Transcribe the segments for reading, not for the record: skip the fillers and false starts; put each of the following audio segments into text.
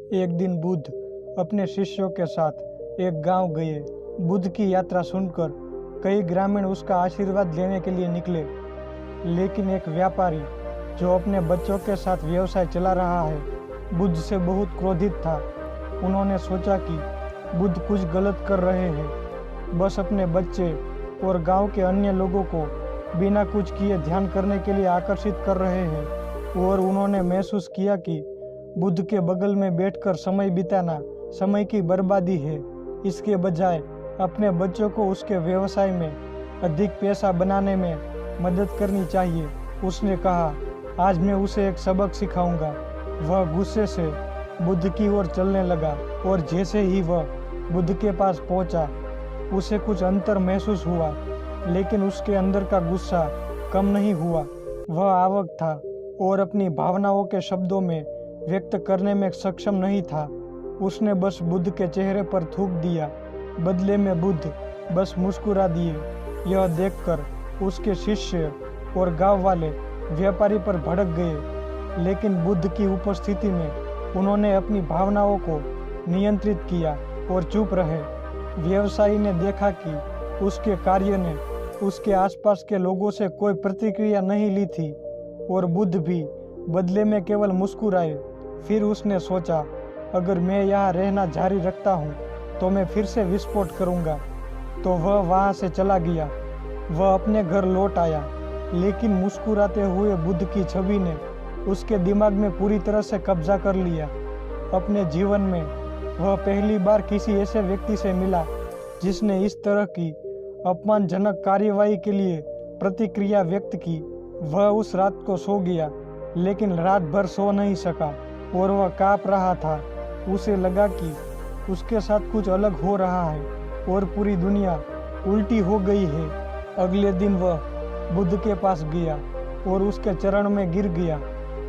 एक दिन बुद्ध अपने शिष्यों के साथ एक गांव गए। बुद्ध की यात्रा सुनकर कई ग्रामीण उसका आशीर्वाद लेने के लिए निकले, लेकिन एक व्यापारी जो अपने बच्चों के साथ व्यवसाय चला रहा है बुद्ध से बहुत क्रोधित था। उन्होंने सोचा कि बुद्ध कुछ गलत कर रहे हैं, बस अपने बच्चे और गांव के अन्य लोगों को बिना कुछ किए ध्यान करने के लिए आकर्षित कर रहे हैं। और उन्होंने महसूस किया कि बुद्ध के बगल में बैठकर समय बिताना समय की बर्बादी है। इसके बजाय अपने बच्चों को उसके व्यवसाय में अधिक पैसा बनाने में मदद करनी चाहिए। उसने कहा, आज मैं उसे एक सबक सिखाऊंगा। वह गुस्से से बुद्ध की ओर चलने लगा और जैसे ही वह बुद्ध के पास पहुंचा, उसे कुछ अंतर महसूस हुआ, लेकिन उसके अंदर का गुस्सा कम नहीं हुआ। वह आवक था और अपनी भावनाओं के शब्दों में व्यक्त करने में सक्षम नहीं था। उसने बस बुद्ध के चेहरे पर थूक दिया। बदले में बुद्ध बस मुस्कुरा दिए। यह देखकर उसके शिष्य और गांव वाले व्यापारी पर भड़क गए, लेकिन बुद्ध की उपस्थिति में उन्होंने अपनी भावनाओं को नियंत्रित किया और चुप रहे। व्यवसायी ने देखा कि उसके कार्य ने उसके आसपास के लोगों से कोई प्रतिक्रिया नहीं ली थी और बुद्ध भी बदले में केवल मुस्कुराए। फिर उसने सोचा, अगर मैं यहाँ रहना जारी रखता हूँ तो मैं फिर से विस्फोट करूँगा। तो वह वहाँ से चला गया। वह अपने घर लौट आया, लेकिन मुस्कुराते हुए बुद्ध की छवि ने उसके दिमाग में पूरी तरह से कब्जा कर लिया। अपने जीवन में वह पहली बार किसी ऐसे व्यक्ति से मिला जिसने इस तरह की अपमानजनक कार्यवाही के लिए प्रतिक्रिया व्यक्त की। वह उस रात को सो गया, लेकिन रात भर सो नहीं सका और वह काँप रहा था। उसे लगा कि उसके साथ कुछ अलग हो रहा है और पूरी दुनिया उल्टी हो गई है। अगले दिन वह बुद्ध के पास गया और उसके चरण में गिर गया।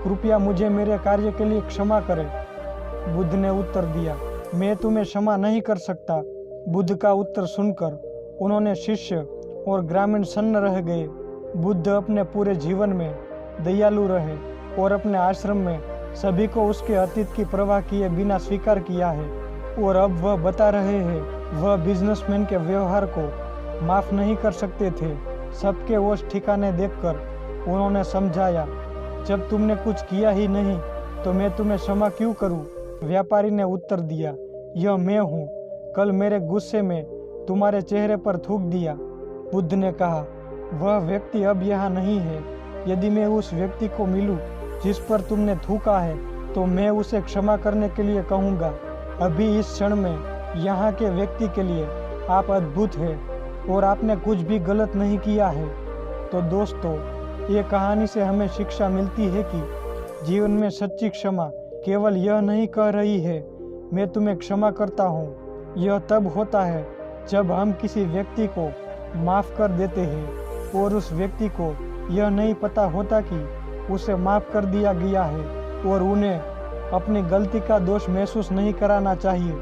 कृपया मुझे मेरे कार्य के लिए क्षमा करें। बुद्ध ने उत्तर दिया, मैं तुम्हें क्षमा नहीं कर सकता। बुद्ध का उत्तर सुनकर उन्होंने शिष्य और ग्रामीण सन्न रह गए। बुद्ध अपने पूरे जीवन में दयालु रहे और अपने आश्रम में सभी को उसके अतीत की परवाह किए बिना स्वीकार किया है। और अब वह बता रहे हैं, वह बिजनेसमैन के व्यवहार को माफ नहीं कर सकते थे। सबके ओस ठिकाने देखकर उन्होंने समझाया, जब तुमने कुछ किया ही नहीं तो मैं तुम्हें क्षमा क्यों करूं? व्यापारी ने उत्तर दिया, यह मैं हूं। कल मेरे गुस्से में तुम्हारे चेहरे पर थूक दिया। बुद्ध ने कहा, वह व्यक्ति अब यहाँ नहीं है। यदि मैं उस व्यक्ति को मिलूं जिस पर तुमने थूका है तो मैं उसे क्षमा करने के लिए कहूँगा। अभी इस क्षण में यहाँ के व्यक्ति के लिए आप अद्भुत हैं और आपने कुछ भी गलत नहीं किया है। तो दोस्तों, ये कहानी से हमें शिक्षा मिलती है कि जीवन में सच्ची क्षमा केवल यह नहीं कह रही है, मैं तुम्हें क्षमा करता हूँ। यह तब होता है जब हम किसी व्यक्ति को माफ़ कर देते हैं और उस व्यक्ति को यह नहीं पता होता कि उसे माफ़ कर दिया गया है और उन्हें अपनी गलती का दोष महसूस नहीं कराना चाहिए।